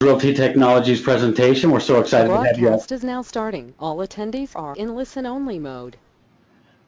Realty Technologies presentation. We're so excited to have you. Broadcast is now starting. All attendees are in listen-only mode.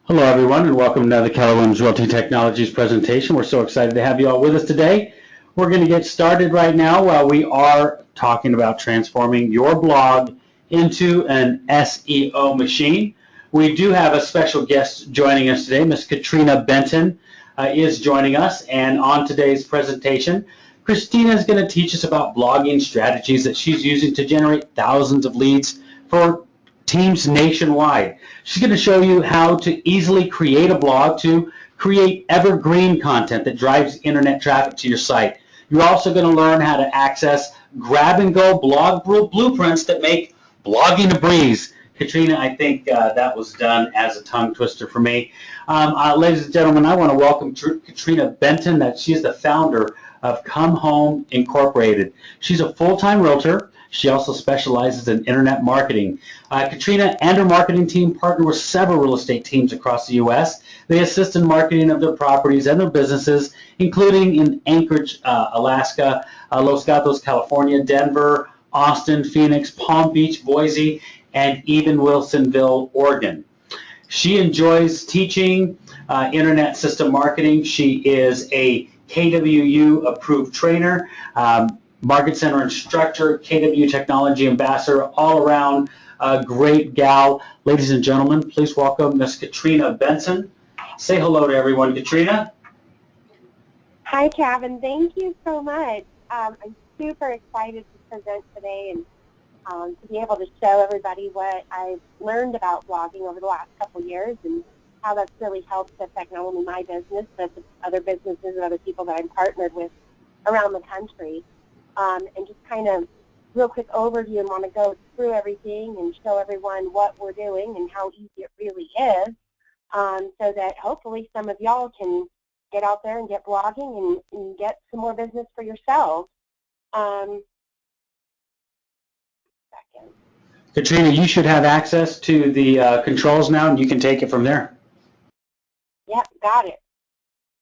Hello, everyone, and welcome to the Keller Williams Realty Technologies presentation. We're so excited to have you all with us today. We're going to get started right now while we are talking about transforming your blog into an SEO machine. We do have a special guest joining us today. Miss Katrina Benton is joining us, and on today's presentation, Christina is going to teach us about blogging strategies that she's using to generate thousands of leads for teams nationwide. She's going to show you how to easily create a blog to create evergreen content that drives internet traffic to your site. You're also going to learn how to access grab-and-go blog blueprints that make blogging a breeze. Katrina, I think that was done as a tongue twister for me. Ladies and gentlemen, I want to welcome Katrina Benton. She's the founder of Come Home Incorporated. She's a full-time realtor. She also specializes in internet marketing. Katrina and her marketing team partner with several real estate teams across the U.S. They assist in marketing of their properties and their businesses, including in Anchorage, Alaska, Los Gatos, California, Denver, Austin, Phoenix, Palm Beach, Boise, and even Wilsonville, Oregon. She enjoys teaching internet system marketing. She is a KWU approved trainer, Market Center instructor, KW Technology Ambassador, all around great gal. Ladies and gentlemen, please welcome Miss Katrina Benton. Say hello to everyone, Katrina. Hi, Kevin. Thank you so much. I'm super excited to present today and to be able to show everybody what I've learned about blogging over the last couple years and how that's really helped affect not only my business, but other businesses and other people that I'm partnered with around the country. And just kind of real quick overview and want to go through everything and show everyone what we're doing and how easy it really is, so that hopefully some of y'all can get out there and get blogging and get some more business for yourselves. Katrina, you should have access to the controls now, and you can take it from there. Yep, got it.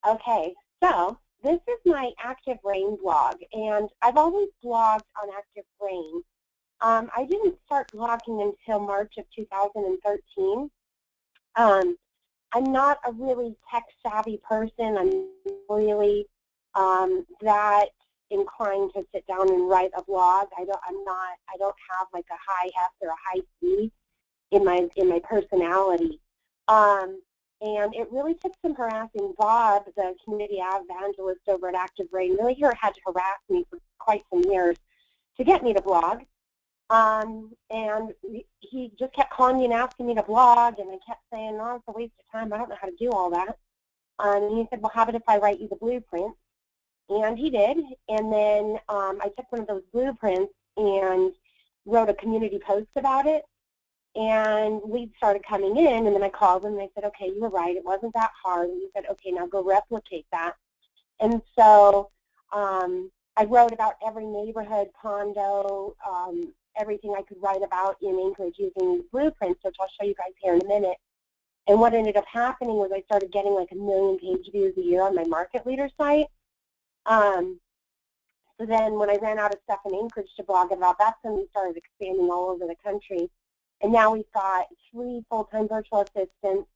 Okay, so this is my Active Rain blog, and I've always blogged on Active Rain. I didn't start blogging until March of 2013. I'm not a really tech-savvy person. I'm really that inclined to sit down and write a blog. I don't have like a high F or a high C in my personality. And it really took some harassing. Bob, the community evangelist over at Active Rain, really had to harass me for quite some years to get me to blog. And he just kept calling me and asking me to blog, and I kept saying, no, it's a waste of time. I don't know how to do all that. And he said, well, how about if I write you the blueprint? And he did. And then I took one of those blueprints and wrote a community post about it. And leads started coming in, and then I called him and I said, okay, you were right, it wasn't that hard. And he said, okay, now go replicate that. And so I wrote about every neighborhood, condo, everything I could write about in Anchorage using blueprints, which I'll show you guys here in a minute. And what ended up happening was I started getting like 1 million page views a year on my market leader site. So then when I ran out of stuff in Anchorage to blog about, that's when we started expanding all over the country. And now we've got 3 full-time virtual assistants,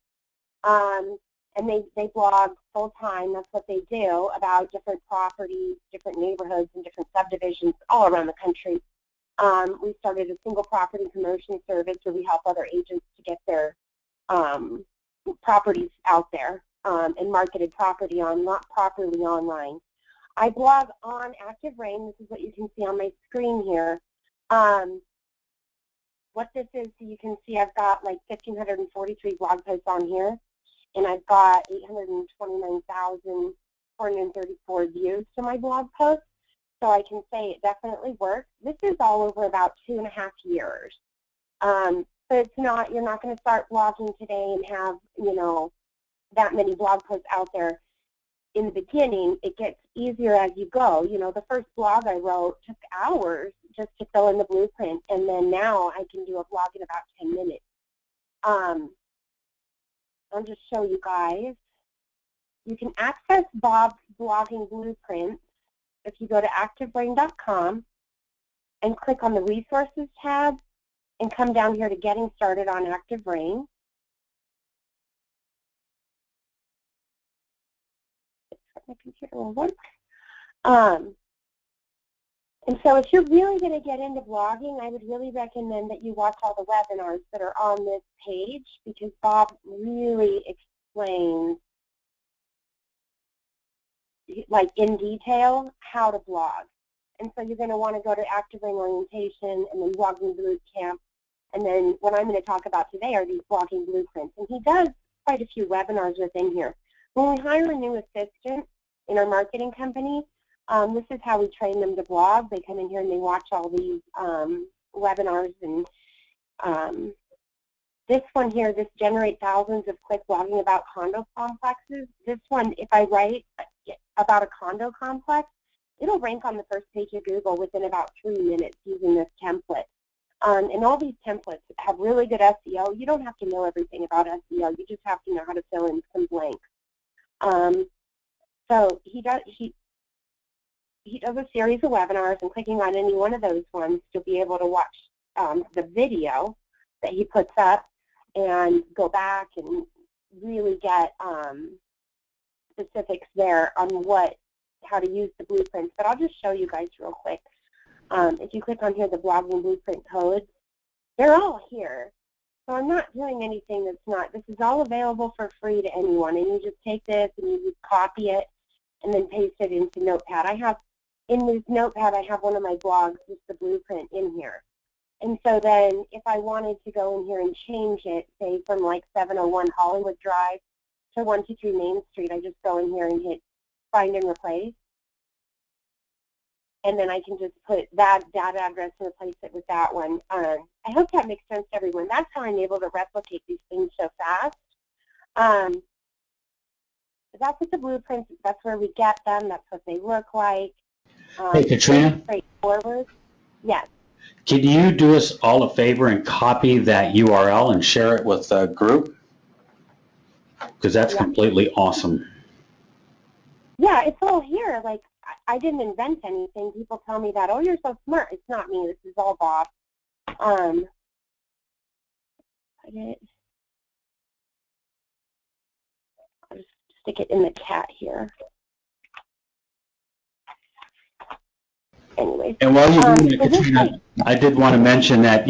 and they blog full-time. That's what they do, about different properties, different neighborhoods, and different subdivisions all around the country. We started a single property promotion service where we help other agents to get their properties out there and marketed property properly online. I blog on Active Rain. This is what you can see on my screen here. What this is, so you can see I've got like 1,543 blog posts on here, and I've got 829,434 views to my blog post. So I can say it definitely works. This is all over about 2.5 years. So it's not, you're not going to start blogging today and have, you know, that many blog posts out there. In the beginning, it gets easier as you go. You know, the first blog I wrote took hours just to fill in the blueprint, and then now I can do a blog in about 10 minutes. I'll just show you guys. You can access Bob's blogging blueprint if you go to activebrain.com and click on the Resources tab and come down here to Getting Started on Active Rain. My computer will work. And so if you're really going to get into blogging, I would really recommend that you watch all the webinars that are on this page, because Bob really explains, like in detail, how to blog. And so you're going to want to go to Active Rain Orientation and then Blogging Boot Camp. And then what I'm going to talk about today are these blogging blueprints. And he does quite a few webinars within here. When we hire a new assistant in our marketing company, this is how we train them to blog. They come in here and they watch all these webinars. And this one here, this Generate Thousands of Quick Blogging About Condo Complexes. This one, if I write about a condo complex, it'll rank on the first page of Google within about 3 minutes using this template. And all these templates have really good SEO. You don't have to know everything about SEO. You just have to know how to fill in some blanks. So he does a series of webinars, and clicking on any one of those ones, you'll be able to watch the video that he puts up and go back and really get specifics there on how to use the blueprints. But I'll just show you guys real quick. If you click on here, the blogging blueprint codes, they're all here. So I'm not doing anything that's not. This is all available for free to anyone, and you just take this and you just copy it and then paste it into Notepad. In this Notepad, I have one of my blogs, just the blueprint in here. And so then if I wanted to go in here and change it, say from like 701 Hollywood Drive to 123 Main Street, I just go in here and hit Find and Replace. And then I can just put that address and replace it with that one. I hope that makes sense to everyone. That's how I'm able to replicate these things so fast. But that's what the blueprints, that's where we get them. That's what they look like. Hey, Katrina? Straightforward. Yes. Can you do us all a favor and copy that URL and share it with the group? Because that's completely awesome. Yeah, it's all here. Like, I didn't invent anything. People tell me that, oh, you're so smart. It's not me. This is all Bob. I'll just stick it in the cat here. Anyways. And while you're doing that, Katrina, I did want to mention that,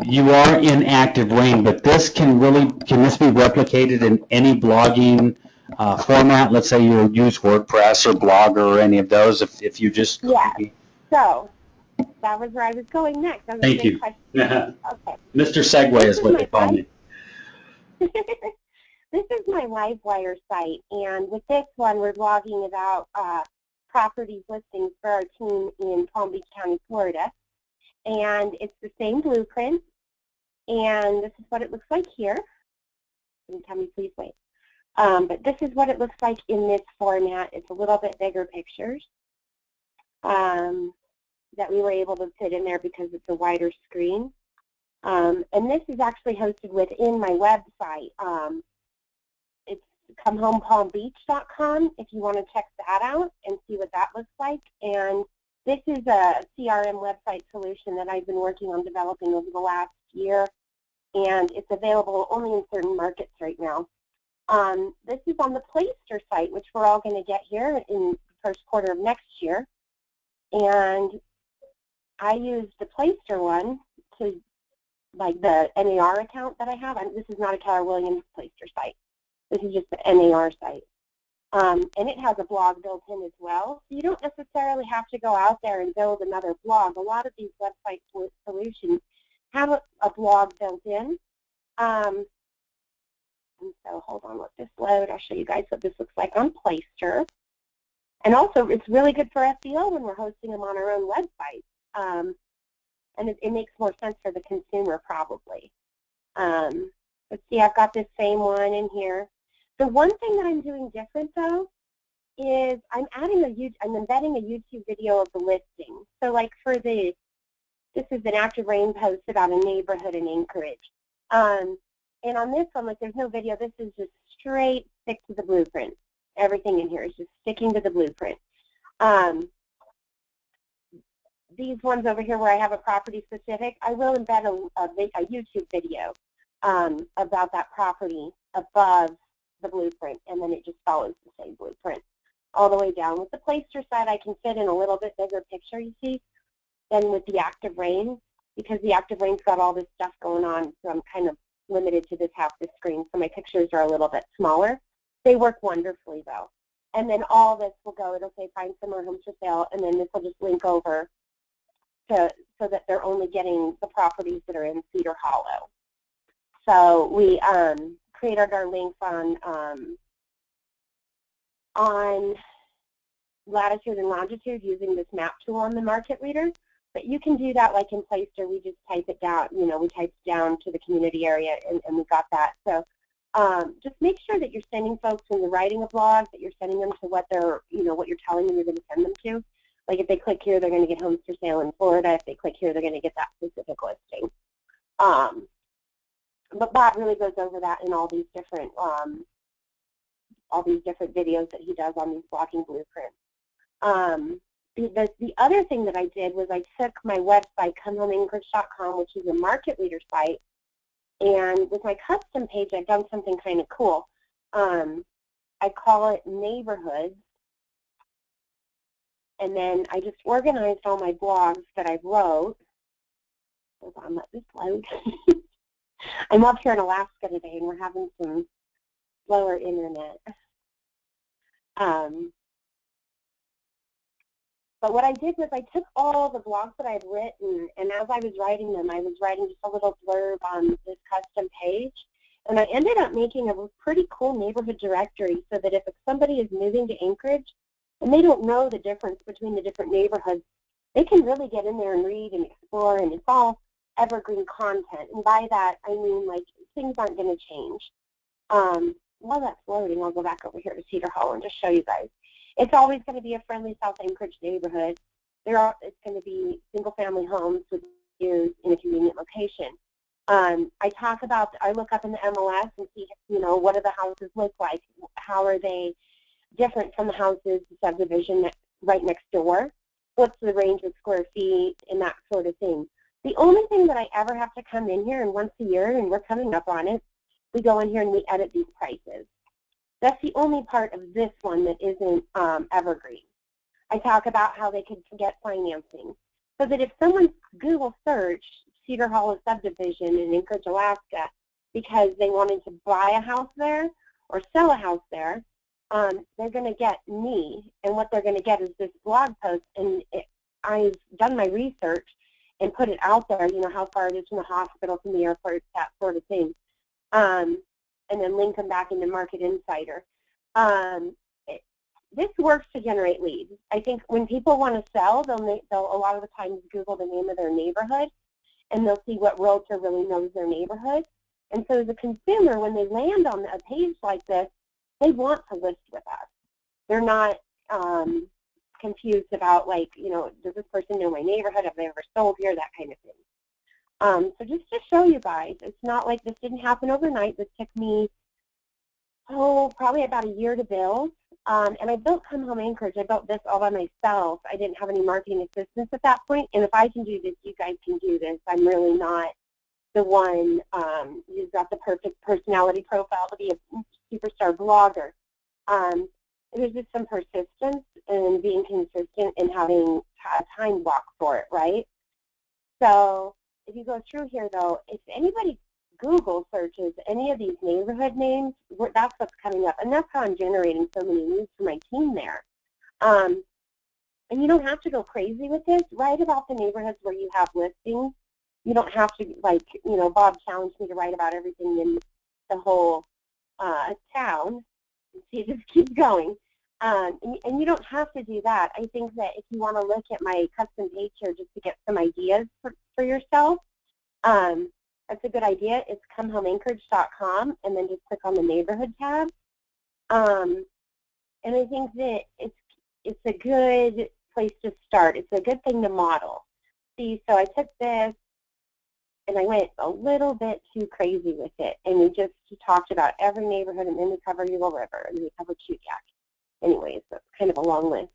you are in Active Rain, but this can this be replicated in any blogging format? Let's say you use WordPress or Blogger or any of those, if you just... Yeah, so that was where I was going next. That was Thank you. Okay. Mr. Segway is what they call me. This is my Livewire site, and with this one, we're blogging about properties listings for our team in Palm Beach County, Florida. And it's the same blueprint, and this is what it looks like here. Can you tell me, please wait? But this is what it looks like in this format. It's a little bit bigger pictures that we were able to fit in there because it's a wider screen. And this is actually hosted within my website. It's comehomepalmbeach.com if you want to check that out and see what that looks like. And this is a CRM website solution that I've been working on developing over the last year, and it's available only in certain markets right now. This is on the Playster site, which we're all going to get here in the first quarter of next year. And I use the Playster one to, like the NAR account that I have. This is not a Keller Williams Playster site. This is just the NAR site. And it has a blog built in as well. So you don't necessarily have to go out there and build another blog. A lot of these website solutions have a blog built in. And so hold on, let this load. I'll show you guys what this looks like on Playster. And also, it's really good for SEO when we're hosting them on our own website. And it makes more sense for the consumer, probably. Let's see, I've got this same one in here. The one thing that I'm doing different, though, is I'm embedding a YouTube video of the listing. So, like this is an Active Rain post about a neighborhood in Anchorage. And on this one, like, there's no video. This is just straight stick to the blueprint. Everything in here is just sticking to the blueprint. these ones over here where I have a property specific, I will embed a YouTube video about that property above the blueprint, and then it just follows the same blueprint all the way down. With the placer side, I can fit in a little bit bigger picture, you see, than with the active rain, because the active rain's got all this stuff going on, so I'm kind of limited to this half the screen, so my pictures are a little bit smaller. They work wonderfully, though. And then all this will go, it'll say find similar homes for sale, and then this will just link over so that they're only getting the properties that are in Cedar Hollow. So we created our links on latitude and longitude using this map tool on the market reader. But you can do that like in Placer. We just type it down, you know, we type down to the community area, and we got that. So just make sure that you're sending folks, when you're writing a blog, that you're sending them to what they're, you know, what you're telling them you're going to send them to. Like if they click here, they're going to get homes for sale in Florida. If they click here, they're going to get that specific listing. But Bob really goes over that in all these different videos that he does on these blogging blueprints. The other thing that I did was I took my website, comehomeanchorage.com, which is a market reader site, and with my custom page, I've done something kind of cool. I call it neighborhoods, and then I just organized all my blogs that I wrote. Hold on, let this load. I'm up here in Alaska today, and we're having some slower internet. But what I did was I took all the blogs that I had written, and as I was writing them, I was writing just a little blurb on this custom page. And I ended up making a pretty cool neighborhood directory so that if somebody is moving to Anchorage and they don't know the difference between the different neighborhoods, they can really get in there and read and explore, and it's all evergreen content. And by that, I mean, like, things aren't going to change. While that's loading, I'll go back over here to Cedar Hollow and just show you guys. It's always going to be a friendly South Anchorage neighborhood. It's going to be single-family homes with views in a convenient location. I look up in the MLS and see, you know, what do the houses look like? How are they different from the houses, the subdivision right next door? What's the range of square feet and that sort of thing? The only thing that I ever have to come in here, and once a year, and we're coming up on it, we go in here and we edit these prices. That's the only part of this one that isn't evergreen. I talk about how they could get financing, so that if someone Google search Cedar Hollow subdivision in Anchorage, Alaska, because they wanted to buy a house there or sell a house there, they're going to get me, and what they're going to get is this blog post, and I've done my research and put it out there, you know, how far it is from the hospital, from the airport, that sort of thing. And then link them back into Market Insider. This works to generate leads. I think when people want to sell, they'll a lot of the times Google the name of their neighborhood, and they'll see what realtor really knows their neighborhood. And so as a consumer, when they land on a page like this, they want to list with us. They're not confused about, like, you know, does this person know my neighborhood? Have they ever sold here? That kind of thing. So just to show you guys, it's not like this didn't happen overnight. This took me, probably about a year to build. And I built Come Home Anchorage. I built this all by myself. I didn't have any marketing assistance at that point. And if I can do this, you guys can do this. I'm really not the one who's got the perfect personality profile to be a superstar blogger. There's just some persistence and being consistent and having a time block for it, right? So if you go through here, though, if anybody Google searches any of these neighborhood names, that's what's coming up. And that's how I'm generating so many leads for my team there. And you don't have to go crazy with this. Write about the neighborhoods where you have listings. You don't have to, like, you know, Bob challenged me to write about everything in the whole town. See, it just keeps going. And you don't have to do that. I think that if you want to look at my custom page here just to get some ideas for yourself, that's a good idea. It's comehomeanchorage.com, and then just click on the neighborhood tab. And I think that it's a good place to start. It's a good thing to model. See, so I took this and I went a little bit too crazy with it, and we just talked about every neighborhood, and then we covered Eagle River, and then we covered Chudiak. Anyways, that's kind of a long list.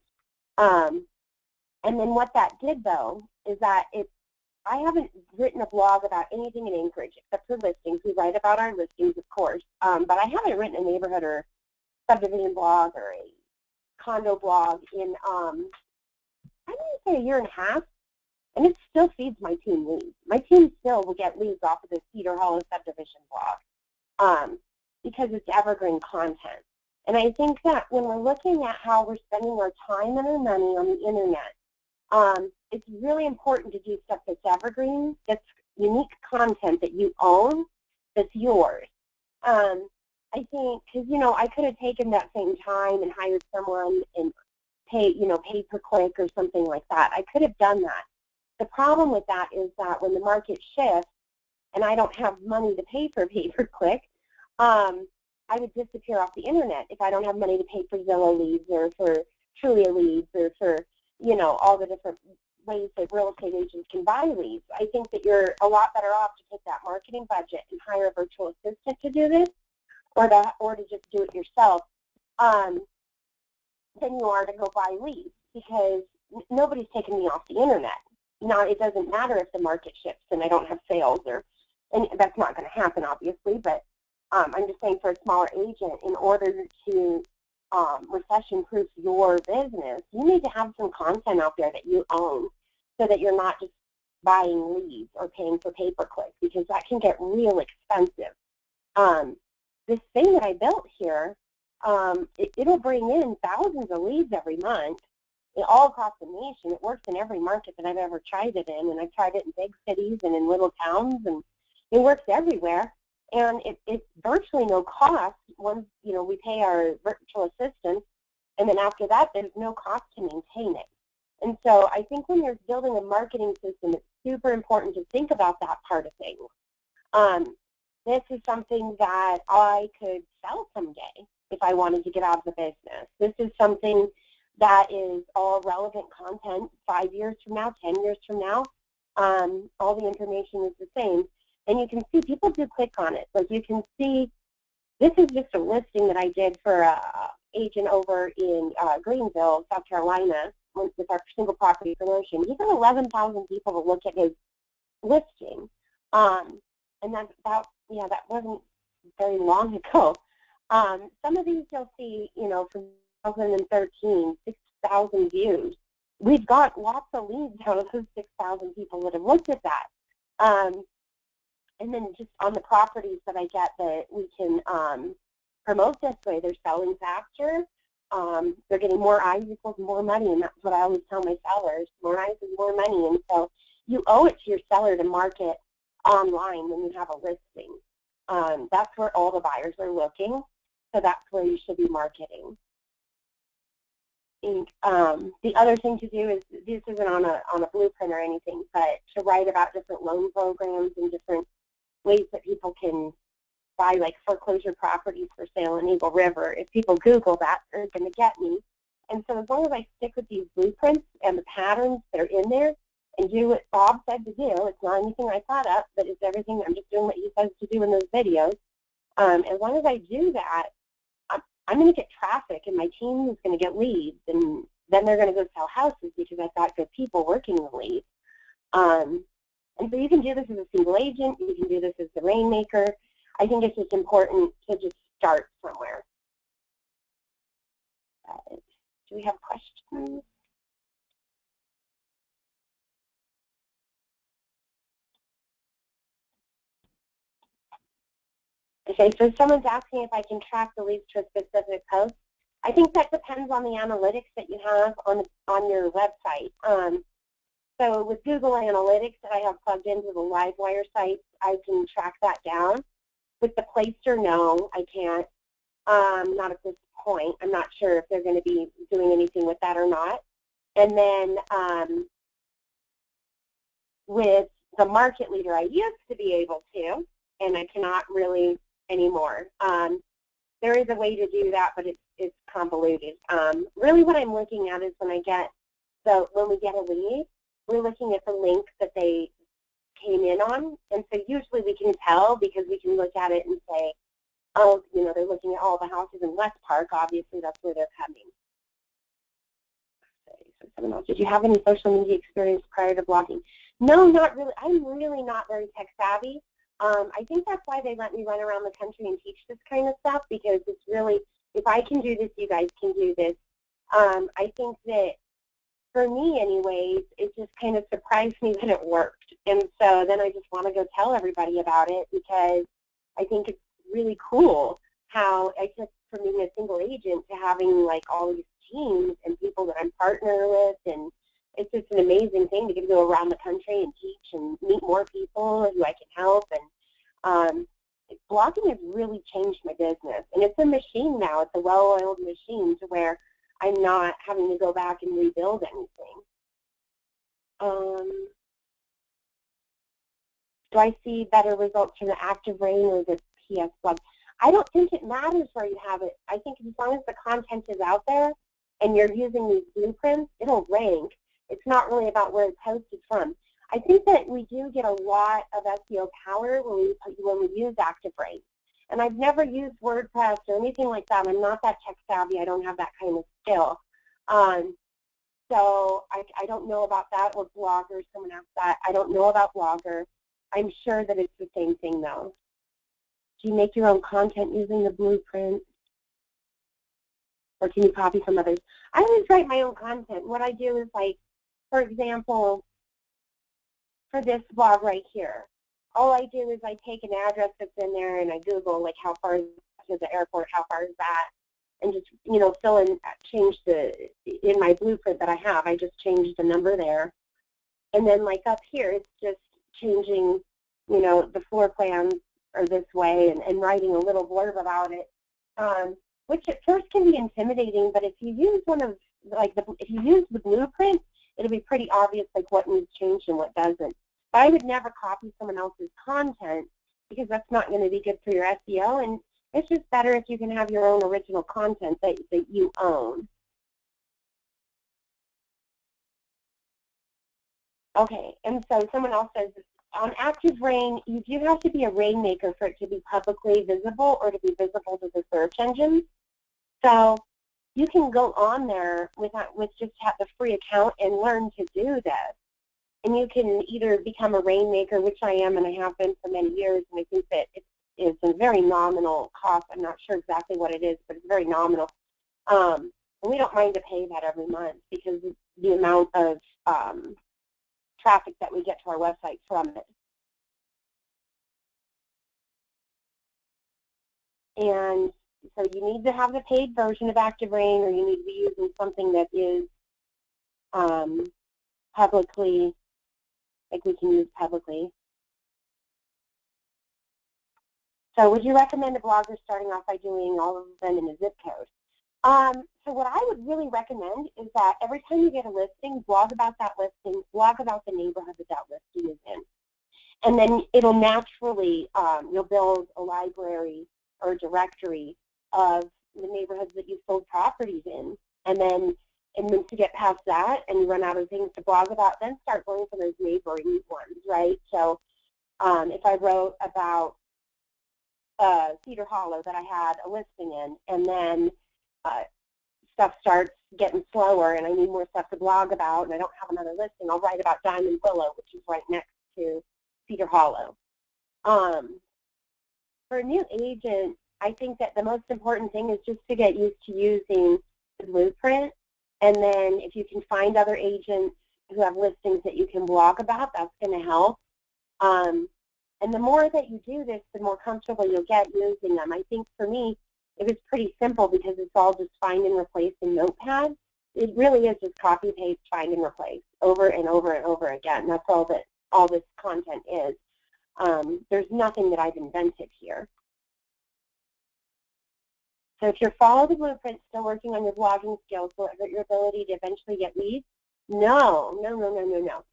And then what that did, though, is that I haven't written a blog about anything in Anchorage except for listings. We write about our listings, of course, but I haven't written a neighborhood or subdivision blog or a condo blog in, I'm going to say a year and a half, and it still feeds my team leads. My team still will get leads off of the Cedar Hollow subdivision blog because it's evergreen content. And I think that when we're looking at how we're spending our time and our money on the internet, it's really important to do stuff that's evergreen, that's unique content that you own, that's yours. I think, because, you know, I could have taken that same time and hired someone and pay per click or something like that. I could have done that. The problem with that is that when the market shifts and I don't have money to pay for pay per click, I would disappear off the internet if I don't have money to pay for Zillow leads or for Trulia leads or for, you know, all the different ways that real estate agents can buy leads. I think that you're a lot better off to take that marketing budget and hire a virtual assistant to do this, or to just do it yourself, than you are to go buy leads, because nobody's taking me off the internet. Now, it doesn't matter if the market shifts and I don't have sales, and that's not going to happen, obviously, but I'm just saying for a smaller agent, in order to recession-proof your business, you need to have some content out there that you own so that you're not just buying leads or paying for pay-per-click, because that can get real expensive. This thing that I built here, it'll bring in thousands of leads every month all across the nation. It works in every market that I've ever tried it in, and I've tried it in big cities and in little towns, and it works everywhere. And it's virtually no cost once, you know, we pay our virtual assistant, and then after that, there's no cost to maintain it. And so I think when you're building a marketing system, it's super important to think about that part of things. This is something that I could sell someday if I wanted to get out of the business. This is something that is all relevant content 5 years from now, 10 years from now. All the information is the same. And you can see people do click on it. Like you can see, this is just a listing that I did for an agent over in Greenville, South Carolina, with our single property promotion. He got 11,000 people to look at his listing. And that wasn't very long ago. Some of these you'll see, you know, from 2013, 6,000 views. We've got lots of leads out of those 6,000 people that have looked at that. And then just on the properties that I get that we can promote this way, they're selling faster. They're getting more eyes equals more money, and that's what I always tell my sellers. More eyes is more money, and so you owe it to your seller to market online when you have a listing. That's where all the buyers are looking, so that's where you should be marketing. And, the other thing to do is, this isn't on a blueprint or anything, but to write about different loan programs and different ways that people can buy, like foreclosure properties for sale in Eagle River. If people Google that, they're going to get me. And so as long as I stick with these blueprints and the patterns that are in there and do what Bob said to do, it's not anything I thought up, but it's everything, I'm just doing what he says to do in those videos. As long as I do that, I'm going to get traffic, and my team is going to get leads, and then they're going to go sell houses because I've got good people working the leads. And so you can do this as a single agent. You can do this as the rainmaker. I think it's just important to just start somewhere. Do we have questions? Okay, so someone's asking if I can track the leads to a specific post. I think that depends on the analytics that you have on your website. So with Google Analytics that I have plugged into the Livewire site, I can track that down. With the Placer, no, I can't. Not at this point. I'm not sure if they're going to be doing anything with that or not. And then with the Market Leader, I used to be able to, and I cannot really anymore. There is a way to do that, but it's convoluted. Really what I'm looking at is when we get a lead, we're looking at the link that they came in on, and so usually we can tell because we can look at it and say, oh, you know, they're looking at all the houses in West Park. Obviously, that's where they're coming. Okay, so someone else, did you have any social media experience prior to blogging? No, not really. I'm really not very tech savvy. I think that's why they let me run around the country and teach this kind of stuff, because it's really, if I can do this, you guys can do this. I think that for me anyways, it just kind of surprised me that it worked. And so then I just want to go tell everybody about it, because I think it's really cool how I took from being a single agent to having like all these teams and people that I'm partner with, and it's just an amazing thing to get to go around the country and teach and meet more people who I can help. And blogging has really changed my business, and it's a machine now. It's a well-oiled machine to where I'm not having to go back and rebuild anything. Do I see better results from the Active Rain or the PS blog? I don't think it matters where you have it. I think as long as the content is out there and you're using these blueprints, it'll rank. It's not really about where it's hosted from. I think that we do get a lot of SEO power when we use Active Rain. And I've never used WordPress or anything like that. I'm not that tech savvy. I don't have that kind of skill. So I don't know about that, or Blogger. Someone asked that. I don't know about Blogger. I'm sure that it's the same thing, though. Do you make your own content using the blueprint? Or can you copy from others? I always write my own content. What I do is, like, for example, for this blog right here, all I do is I take an address that's in there and I Google, like, how far is to the airport, how far is that, and just, you know, fill in, change in my blueprint that I have, I just change the number there. And then, like, up here, it's just changing, you know, the floor plan or this way, and writing a little blurb about it, which at first can be intimidating, but if you use if you use the blueprint, it'll be pretty obvious, like, what needs changed and what doesn't. But I would never copy someone else's content, because that's not going to be good for your SEO, and it's just better if you can have your own original content that you own. Okay, and so someone else says, on Active Rain, you do have to be a rainmaker for it to be publicly visible or to be visible to the search engine. So you can go on there with just have the free account and learn to do this. And you can either become a rainmaker, which I am, and I have been for many years, and I think that it's a very nominal cost. I'm not sure exactly what it is, but it's very nominal. And we don't mind to pay that every month, because the amount of traffic that we get to our website from it. And so you need to have the paid version of Active Rain, or you need to be using something that is publicly, like we can use publicly. So would you recommend a blogger starting off by doing all of them in a zip code? So what I would really recommend is that every time you get a listing, blog about that listing, blog about the neighborhood that that listing is in. And then it'll naturally, you'll build a library or a directory of the neighborhoods that you've sold properties in. And then once you get past that and you run out of things to blog about, then start going for those neighboring ones, right? So if I wrote about Cedar Hollow that I had a listing in, and then stuff starts getting slower and I need more stuff to blog about and I don't have another listing, I'll write about Diamond Willow, which is right next to Cedar Hollow. For a new agent, I think that the most important thing is just to get used to using the blueprint, and then if you can find other agents who have listings that you can blog about, that's going to help. And the more that you do this, the more comfortable you'll get using them. I think for me, it was pretty simple because it's all just find and replace in Notepad. It really is just copy, paste, find, and replace over and over and over again. That's all that all this content is. There's nothing that I've invented here. So if you're following the blueprint, still working on your blogging skills, will it hurt your ability to eventually get leads? No, no, no, no, no, no.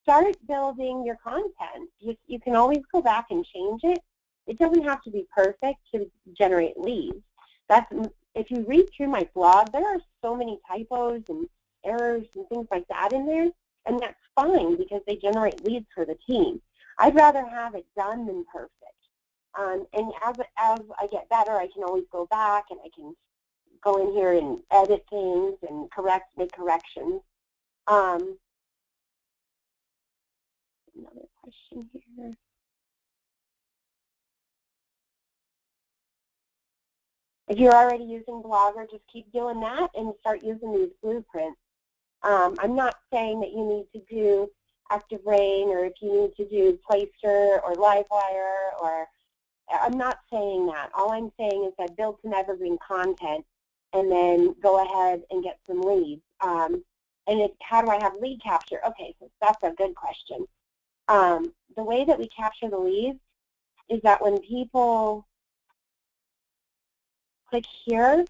Start building your content. You can always go back and change it. It doesn't have to be perfect to generate leads. If you read through my blog, there are so many typos and errors and things like that in there, and that's fine because they generate leads for the team. I'd rather have it done than perfect. And as I get better, I can always go back and I can go in here and edit things and make corrections. Another question here. If you're already using Blogger, just keep doing that and start using these blueprints. I'm not saying that you need to do Active Rain, or if you need to do Placer or Livewire, or I'm not saying that. All I'm saying is that build some evergreen content and then go ahead and get some leads. And how do I have lead capture? Okay, so that's a good question. The way that we capture the leads is that when people click here,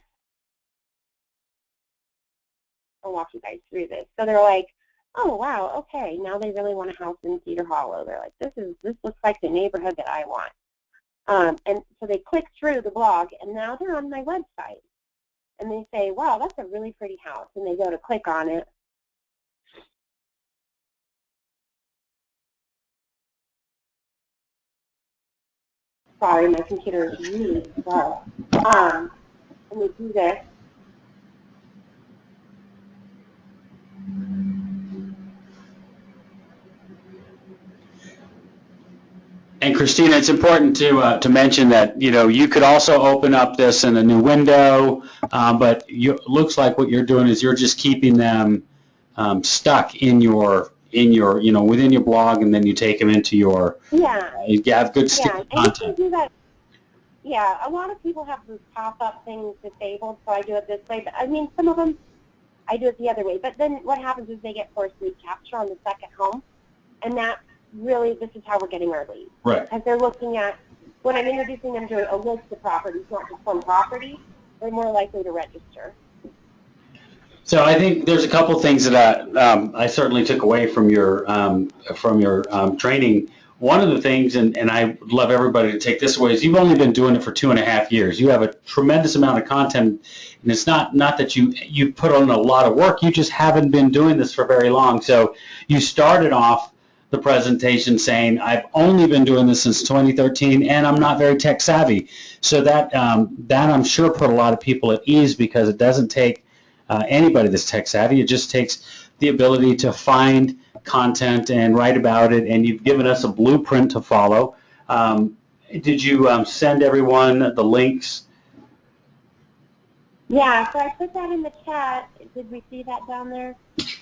I'll walk you guys through this. So they're like, oh wow, okay, now they really want a house in Cedar Hollow. They're like, this looks like the neighborhood that I want. And so they click through the blog, and now they're on my website. And they say, wow, that's a really pretty house. And they go to click on it. Sorry, my computer is really slow. And we do this. And Christina, it's important to mention that you could also open up this in a new window, but it looks like what you're doing is you're just keeping them stuck in your within your blog, and then you take them into your you have good content. And you can do that. Yeah, a lot of people have those pop-up things disabled, so I do it this way. But I mean, some of them I do it the other way. But then what happens is they get forced lead capture on the second home, and that really, this is how we're getting our leads. Right. Because they're looking at, when I'm introducing them to a list of properties, not just one property, they're more likely to register. So I think there's a couple things that I certainly took away from your training. One of the things, and I would love everybody to take this away, is you've only been doing it for 2.5 years. You have a tremendous amount of content, and it's not that you put on a lot of work. You just haven't been doing this for very long. So you started off the presentation saying, I've only been doing this since 2013, and I'm not very tech savvy. So that I'm sure put a lot of people at ease, because it doesn't take anybody that's tech savvy. It just takes the ability to find content and write about it, and you've given us a blueprint to follow. Did you send everyone the links? Yeah, so I put that in the chat. Did we see that down there?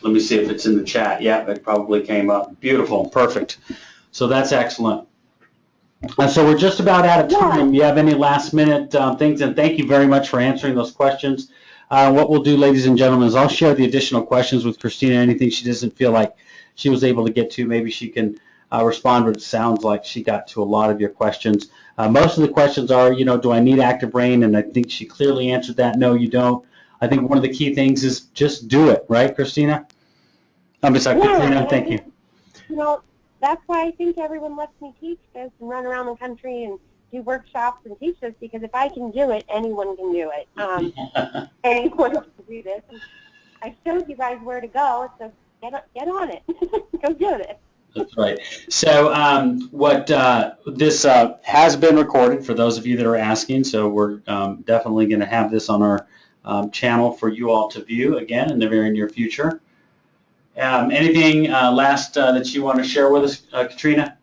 Let me see if it's in the chat. Yeah, it probably came up. Beautiful, perfect. So that's excellent. So we're just about out of time. You have any last minute things? And thank you very much for answering those questions. What we'll do, ladies and gentlemen, is I'll share the additional questions with Christina. Anything she doesn't feel like she was able to get to, maybe she can respond, but it sounds like she got to a lot of your questions. Most of the questions are, do I need Active Rain? And I think she clearly answered that. No, you don't. I think one of the key things is just do it, right, Christina? I'm sorry, Katrina, thank you. That's why I think everyone lets me teach this and run around the country and do workshops and teach this, because if I can do it, anyone can do it. Anyone can do this. And I showed you guys where to go, so get on it. Go do it. That's right. So this has been recorded for those of you that are asking, so we're definitely going to have this on our channel for you all to view again in the very near future. Anything last that you want to share with us, Katrina?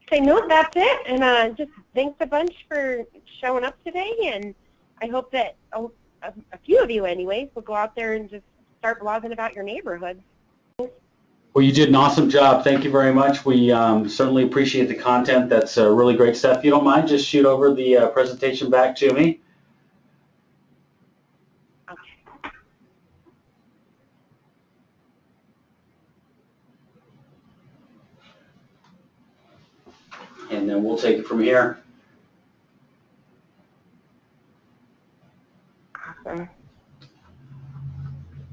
Okay, no, that's it. And just thanks a bunch for showing up today. And I hope that a few of you, anyways, will go out there and just start blogging about your neighborhood. Well, you did an awesome job. Thank you very much. We certainly appreciate the content. That's really great stuff. If you don't mind, just shoot over the presentation back to me. And then we'll take it from here. Awesome.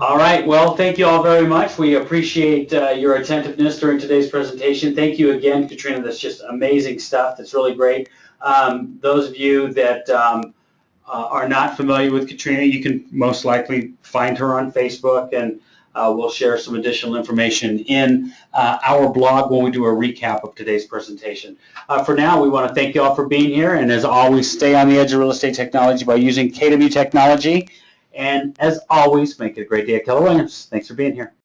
All right. Well, thank you all very much. We appreciate your attentiveness during today's presentation. Thank you again, Katrina. That's just amazing stuff. That's really great. Those of you that are not familiar with Katrina, you can most likely find her on Facebook, and we'll share some additional information in our blog when we do a recap of today's presentation. For now, we want to thank you all for being here, and as always, stay on the edge of real estate technology by using KW technology. And as always, make it a great day at Keller Williams. Thanks for being here.